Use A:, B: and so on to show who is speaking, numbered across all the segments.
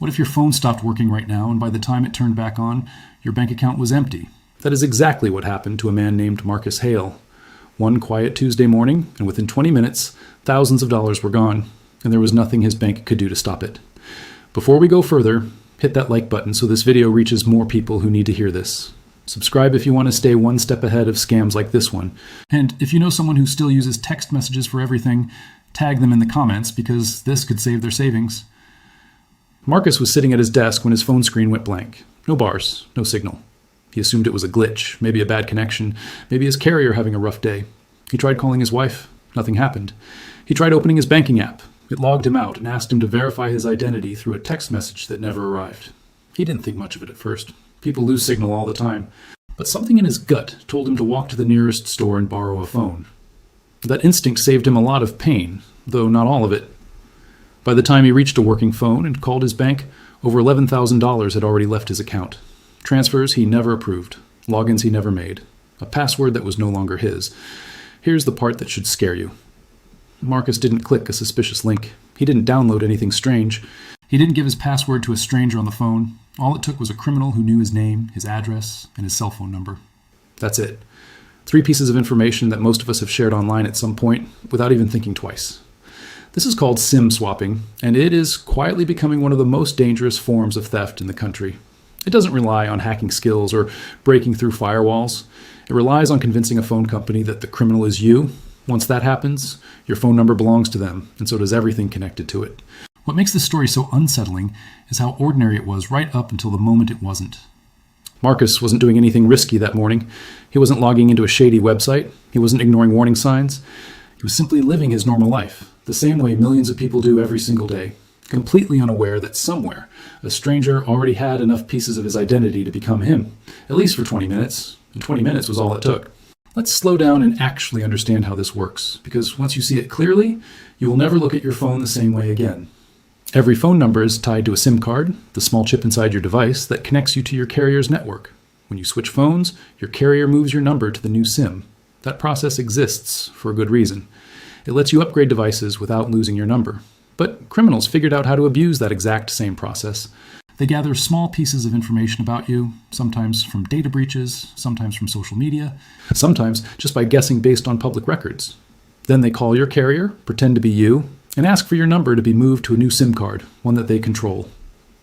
A: What if your phone stopped working right now, and by the time it turned back on, your bank account was empty? That is exactly what happened to a man named Marcus Hale. One quiet Tuesday morning, and within 20 minutes, thousands of dollars were gone, and there was nothing his bank could do to stop it. Before we go further, hit that like button so this video reaches more people who need to hear this. Subscribe if you want to stay one step ahead of scams like this one. And if you know someone who still uses text messages for everything, tag them in the comments because this could save their savings. Marcus was sitting at his desk when his phone screen went blank. No bars, no signal. He assumed it was a glitch, maybe a bad connection, maybe his carrier having a rough day. He tried calling his wife. Nothing happened. He tried opening his banking app. It logged him out and asked him to verify his identity through a text message that never arrived. He didn't think much of it at first. People lose signal all the time. But something in his gut told him to walk to the nearest store and borrow a phone. That instinct saved him a lot of pain, though not all of it. By the time he reached a working phone and called his bank, over $11,000 had already left his account. Transfers he never approved, logins he never made, a password that was no longer his. Here's the part that should scare you. Marcus didn't click a suspicious link. He didn't download anything strange. He didn't give his password to a stranger on the phone. All it took was a criminal who knew his name, his address, and his cell phone number. That's it. 3 pieces of information that most of us have shared online at some point without even thinking twice. This is called SIM swapping, and it is quietly becoming one of the most dangerous forms of theft in the country. It doesn't rely on hacking skills or breaking through firewalls. It relies on convincing a phone company that the criminal is you. Once that happens, your phone number belongs to them, and so does everything connected to it. What makes this story so unsettling is how ordinary it was right up until the moment it wasn't. Marcus wasn't doing anything risky that morning. He wasn't logging into a shady website. He wasn't ignoring warning signs. He was simply living his normal life, the same way millions of people do every single day, completely unaware that somewhere a stranger already had enough pieces of his identity to become him, at least for 20 minutes, and 20 minutes was all it took. Let's slow down and actually understand how this works, because once you see it clearly, you will never look at your phone the same way again. Every phone number is tied to a SIM card, the small chip inside your device that connects you to your carrier's network. When you switch phones, your carrier moves your number to the new SIM. That process exists for a good reason. It lets you upgrade devices without losing your number. But criminals figured out how to abuse that exact same process. They gather small pieces of information about you, sometimes from data breaches, sometimes from social media, sometimes just by guessing based on public records. Then they call your carrier, pretend to be you, and ask for your number to be moved to a new SIM card, one that they control.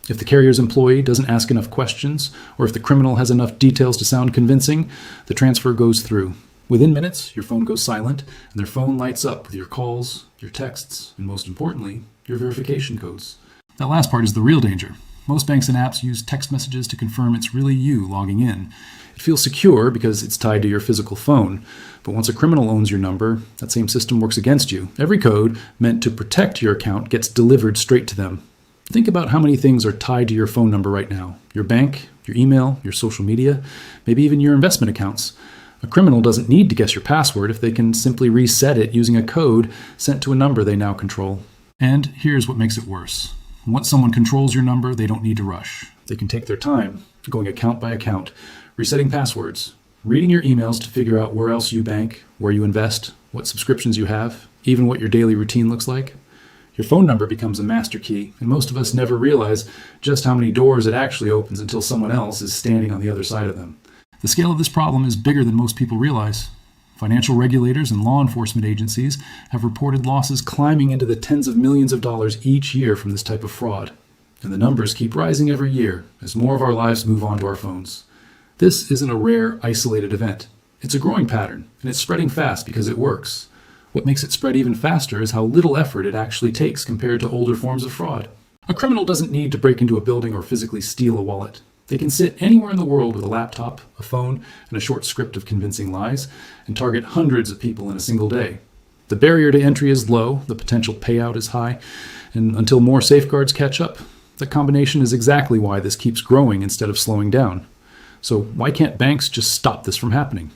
A: If the carrier's employee doesn't ask enough questions, or if the criminal has enough details to sound convincing, the transfer goes through. Within minutes, your phone goes silent, and their phone lights up with your calls, your texts, and most importantly, your verification codes. That last part is the real danger. Most banks and apps use text messages to confirm it's really you logging in. It feels secure because it's tied to your physical phone, but once a criminal owns your number, that same system works against you. Every code meant to protect your account gets delivered straight to them. Think about how many things are tied to your phone number right now. Your bank, your email, your social media, maybe even your investment accounts. A criminal doesn't need to guess your password if they can simply reset it using a code sent to a number they now control. And here's what makes it worse. Once someone controls your number, they don't need to rush. They can take their time, going account by account, resetting passwords, reading your emails to figure out where else you bank, where you invest, what subscriptions you have, even what your daily routine looks like. Your phone number becomes a master key, and most of us never realize just how many doors it actually opens until someone else is standing on the other side of them. The scale of this problem is bigger than most people realize. Financial regulators and law enforcement agencies have reported losses climbing into the tens of millions of dollars each year from this type of fraud. And the numbers keep rising every year as more of our lives move onto our phones. This isn't a rare, isolated event. It's a growing pattern, and it's spreading fast because it works. What makes it spread even faster is how little effort it actually takes compared to older forms of fraud. A criminal doesn't need to break into a building or physically steal a wallet. They can sit anywhere in the world with a laptop, a phone, and a short script of convincing lies, and target hundreds of people in a single day. The barrier to entry is low, the potential payout is high, and until more safeguards catch up, the combination is exactly why this keeps growing instead of slowing down. So why can't banks just stop this from happening?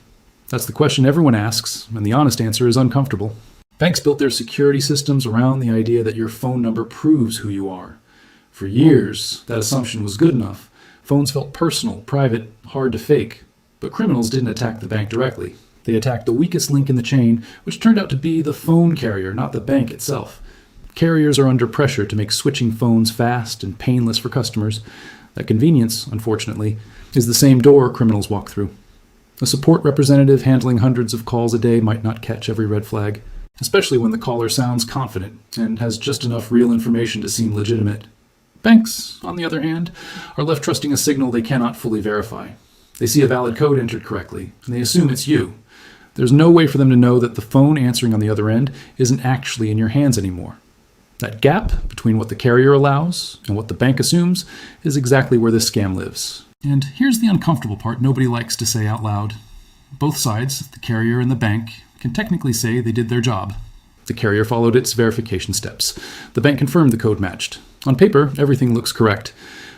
A: That's the question everyone asks, and the honest answer is uncomfortable. Banks built their security systems around the idea that your phone number proves who you are. For years, that assumption was good enough. Phones felt personal, private, hard to fake. But criminals didn't attack the bank directly. They attacked the weakest link in the chain, which turned out to be the phone carrier, not the bank itself. Carriers are under pressure to make switching phones fast and painless for customers. That convenience, unfortunately, is the same door criminals walk through. A support representative handling hundreds of calls a day might not catch every red flag, especially when the caller sounds confident and has just enough real information to seem legitimate. Banks, on the other hand, are left trusting a signal they cannot fully verify. They see a valid code entered correctly, and they assume it's you. There's no way for them to know that the phone answering on the other end isn't actually in your hands anymore. That gap between what the carrier allows and what the bank assumes is exactly where this scam lives. And here's the uncomfortable part nobody likes to say out loud. Both sides, the carrier and the bank, can technically say they did their job. The carrier followed its verification steps. The bank confirmed the code matched. On paper, everything looks correct.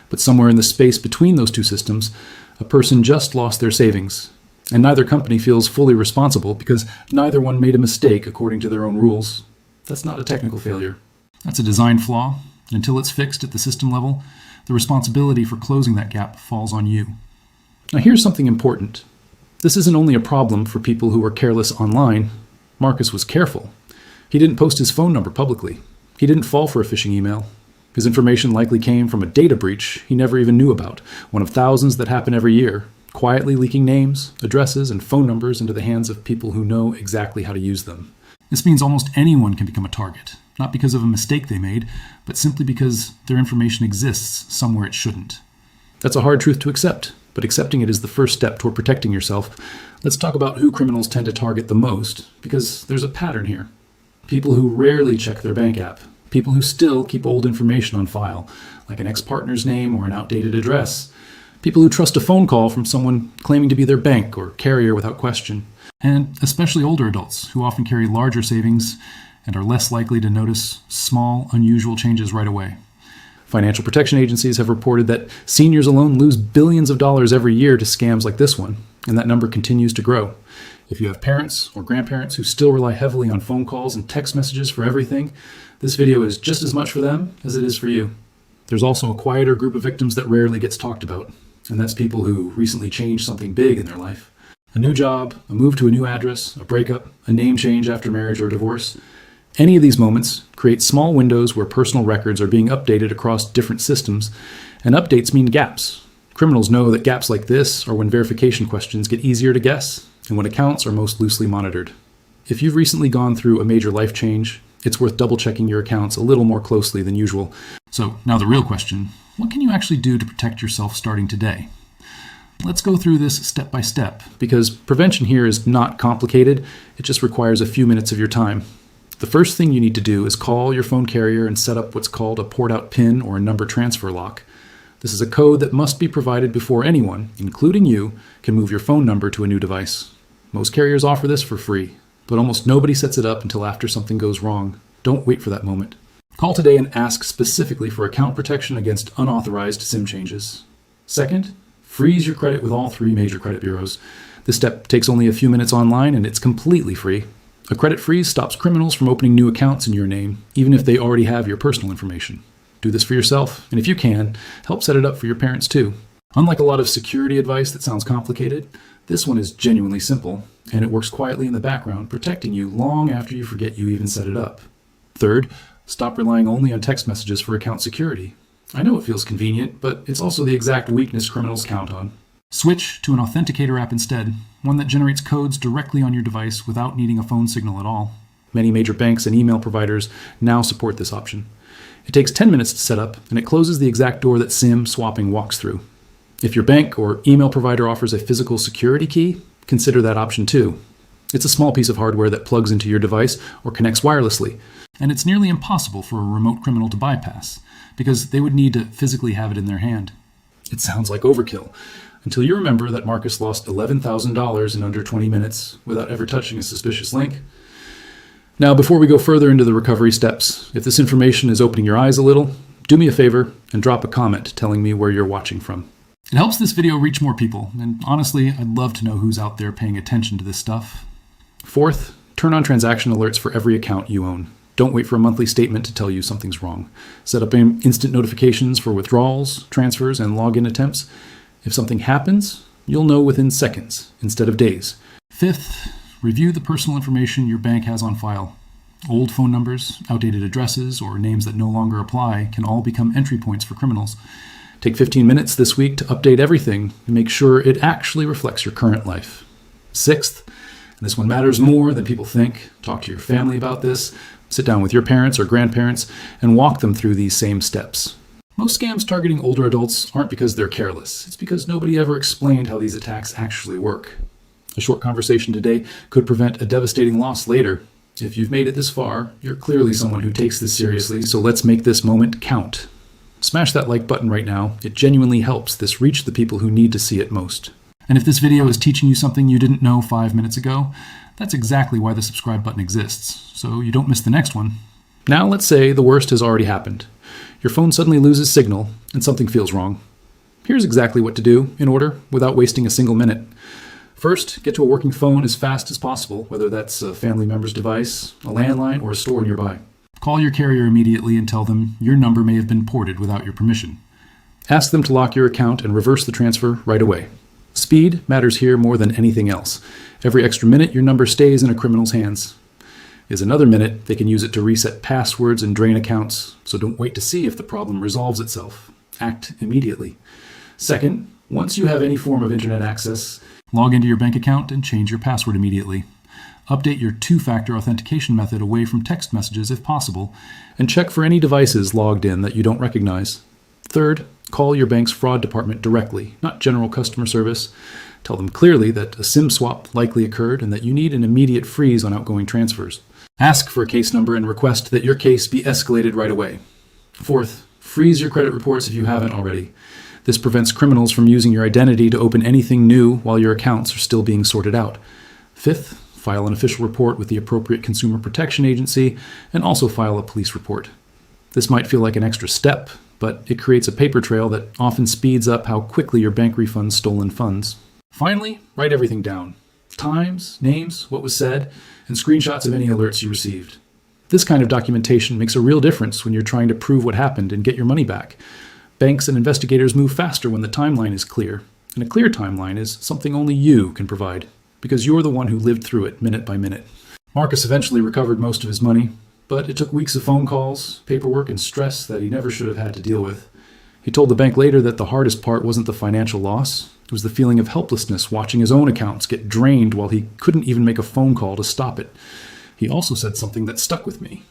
A: But somewhere in the space between those two systems, a person just lost their savings. And neither company feels fully responsible because neither one made a mistake according to their own rules. That's not a technical failure. That's a design flaw. And until it's fixed at the system level, the responsibility for closing that gap falls on you. Now here's something important. This isn't only a problem for people who were careless online. Marcus was careful. He didn't post his phone number publicly. He didn't fall for a phishing email. His information likely came from a data breach he never even knew about, one of thousands that happen every year, quietly leaking names, addresses, and phone numbers into the hands of people who know exactly how to use them. This means almost anyone can become a target, not because of a mistake they made, but simply because their information exists somewhere it shouldn't. That's a hard truth to accept, but accepting it is the first step toward protecting yourself. Let's talk about who criminals tend to target the most, because there's a pattern here. People who rarely check their bank app. People who still keep old information on file, like an ex-partner's name or an outdated address. People who trust a phone call from someone claiming to be their bank or carrier without question. And especially older adults, who often carry larger savings and are less likely to notice small, unusual changes right away. Financial protection agencies have reported that seniors alone lose billions of dollars every year to scams like this one, and that number continues to grow. If you have parents or grandparents who still rely heavily on phone calls and text messages for everything, this video is just as much for them as it is for you. There's also a quieter group of victims that rarely gets talked about, and that's people who recently changed something big in their life. A new job, a move to a new address, a breakup, a name change after marriage or divorce. Any of these moments create small windows where personal records are being updated across different systems, and updates mean gaps. Criminals know that gaps like this are when verification questions get easier to guess, and when accounts are most loosely monitored. If you've recently gone through a major life change, it's worth double-checking your accounts a little more closely than usual. So now the real question, what can you actually do to protect yourself starting today? Let's go through this step by step, because prevention here is not complicated, it just requires a few minutes of your time. The first thing you need to do is call your phone carrier and set up what's called a port-out PIN or a number transfer lock. This is a code that must be provided before anyone, including you, can move your phone number to a new device. Most carriers offer this for free, but almost nobody sets it up until after something goes wrong. Don't wait for that moment. Call today and ask specifically for account protection against unauthorized SIM changes. Second, freeze your credit with all 3 major credit bureaus. This step takes only a few minutes online and it's completely free. A credit freeze stops criminals from opening new accounts in your name, even if they already have your personal information. Do this for yourself, and if you can, help set it up for your parents too. Unlike a lot of security advice that sounds complicated, this one is genuinely simple, and it works quietly in the background, protecting you long after you forget you even set it up. Third, stop relying only on text messages for account security. I know it feels convenient, but it's also the exact weakness criminals count on. Switch to an authenticator app instead, one that generates codes directly on your device without needing a phone signal at all. Many major banks and email providers now support this option. It takes 10 minutes to set up, and it closes the exact door that SIM swapping walks through. If your bank or email provider offers a physical security key, consider that option too. It's a small piece of hardware that plugs into your device or connects wirelessly, and it's nearly impossible for a remote criminal to bypass, because they would need to physically have it in their hand. It sounds like overkill, until you remember that Marcus lost $11,000 in under 20 minutes without ever touching a suspicious link. Now, before we go further into the recovery steps, if this information is opening your eyes a little, do me a favor and drop a comment telling me where you're watching from. It helps this video reach more people, and honestly, I'd love to know who's out there paying attention to this stuff. Fourth, turn on transaction alerts for every account you own. Don't wait for a monthly statement to tell you something's wrong. Set up instant notifications for withdrawals, transfers, and login attempts. If something happens, you'll know within seconds instead of days. Fifth, review the personal information your bank has on file. Old phone numbers, outdated addresses, or names that no longer apply can all become entry points for criminals. Take 15 minutes this week to update everything and make sure it actually reflects your current life. Sixth, and this one matters more than people think, talk to your family about this, sit down with your parents or grandparents, and walk them through these same steps. Most scams targeting older adults aren't because they're careless. It's because nobody ever explained how these attacks actually work. A short conversation today could prevent a devastating loss later. If you've made it this far, you're clearly someone who takes this seriously, so let's make this moment count. Smash that like button right now. It genuinely helps this reach the people who need to see it most. And if this video is teaching you something you didn't know 5 minutes ago, that's exactly why the subscribe button exists, so you don't miss the next one. Now let's say the worst has already happened. Your phone suddenly loses signal and something feels wrong. Here's exactly what to do, in order, without wasting a single minute. First, get to a working phone as fast as possible, whether that's a family member's device, a landline, or a store nearby. Call your carrier immediately and tell them your number may have been ported without your permission. Ask them to lock your account and reverse the transfer right away. Speed matters here more than anything else. Every extra minute your number stays in a criminal's hands. Is another minute, they can use it to reset passwords and drain accounts, so don't wait to see if the problem resolves itself. Act immediately. Second, once you have any form of internet access, log into your bank account and change your password immediately. Update your two-factor authentication method away from text messages if possible, and check for any devices logged in that you don't recognize. Third, call your bank's fraud department directly, not general customer service. Tell them clearly that a SIM swap likely occurred and that you need an immediate freeze on outgoing transfers. Ask for a case number and request that your case be escalated right away. Fourth, freeze your credit reports if you haven't already. This prevents criminals from using your identity to open anything new while your accounts are still being sorted out. Fifth, file an official report with the appropriate consumer protection agency and also file a police report. This might feel like an extra step, but it creates a paper trail that often speeds up how quickly your bank refunds stolen funds. Finally, write everything down. Times, names, what was said, and screenshots of any alerts you received. This kind of documentation makes a real difference when you're trying to prove what happened and get your money back. Banks and investigators move faster when the timeline is clear, and a clear timeline is something only you can provide, because you're the one who lived through it minute by minute. Marcus eventually recovered most of his money, but it took weeks of phone calls, paperwork, and stress that he never should have had to deal with. He told the bank later that the hardest part wasn't the financial loss. It was the feeling of helplessness watching his own accounts get drained while he couldn't even make a phone call to stop it. He also said something that stuck with me.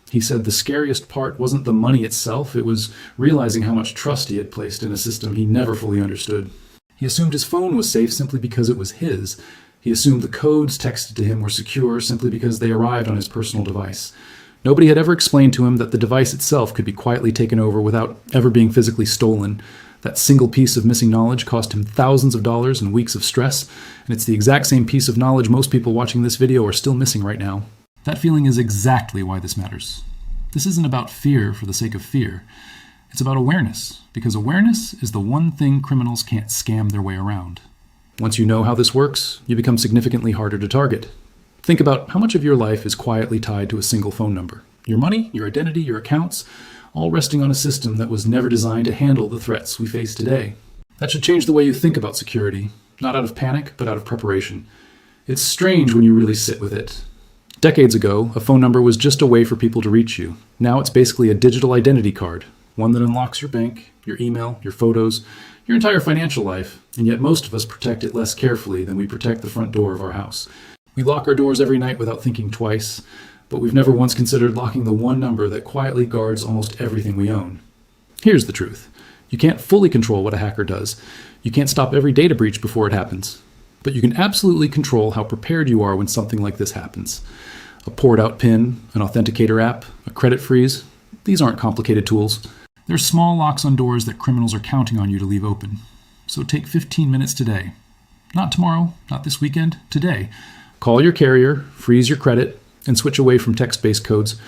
A: He said the scariest part wasn't the money itself, it was realizing how much trust he had placed in a system he never fully understood. He assumed his phone was safe simply because it was his. He assumed the codes texted to him were secure simply because they arrived on his personal device. Nobody had ever explained to him that the device itself could be quietly taken over without ever being physically stolen. That single piece of missing knowledge cost him thousands of dollars and weeks of stress, and it's the exact same piece of knowledge most people watching this video are still missing right now. That feeling is exactly why this matters. This isn't about fear for the sake of fear. It's about awareness, because awareness is the one thing criminals can't scam their way around. Once you know how this works, you become significantly harder to target. Think about how much of your life is quietly tied to a single phone number. Your money, your identity, your accounts, all resting on a system that was never designed to handle the threats we face today. That should change the way you think about security, not out of panic, but out of preparation. It's strange when you really sit with it. Decades ago, a phone number was just a way for people to reach you. Now it's basically a digital identity card, one that unlocks your bank, your email, your photos, your entire financial life, and yet most of us protect it less carefully than we protect the front door of our house. We lock our doors every night without thinking twice, but we've never once considered locking the one number that quietly guards almost everything we own. Here's the truth. You can't fully control what a hacker does. You can't stop every data breach before it happens. But you can absolutely control how prepared you are when something like this happens. A poured-out PIN, an authenticator app, a credit freeze, these aren't complicated tools. They're small locks on doors that criminals are counting on you to leave open. So take 15 minutes today. Not tomorrow, not this weekend, today. Call your carrier, freeze your credit, and switch away from text-based codes.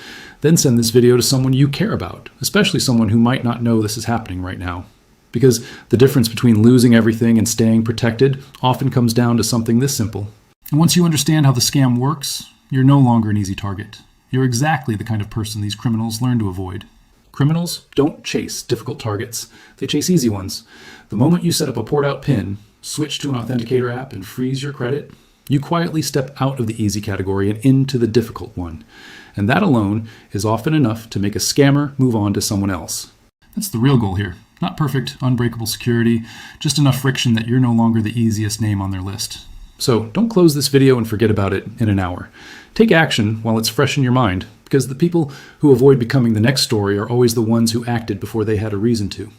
A: Then send this video to someone you care about, especially someone who might not know this is happening right now. Because the difference between losing everything and staying protected often comes down to something this simple. And once you understand how the scam works, you're no longer an easy target. You're exactly the kind of person these criminals learn to avoid. Criminals don't chase difficult targets. They chase easy ones. The moment you set up a poured-out PIN, switch to an authenticator app, and freeze your credit, You quietly step out of the easy category and into the difficult one. And that alone is often enough to make a scammer move on to someone else. That's the real goal here. Not perfect, unbreakable security, just enough friction that you're no longer the easiest name on their list. So don't close this video and forget about it in an hour. Take action while it's fresh in your mind, because the people who avoid becoming the next story are always the ones who acted before they had a reason to.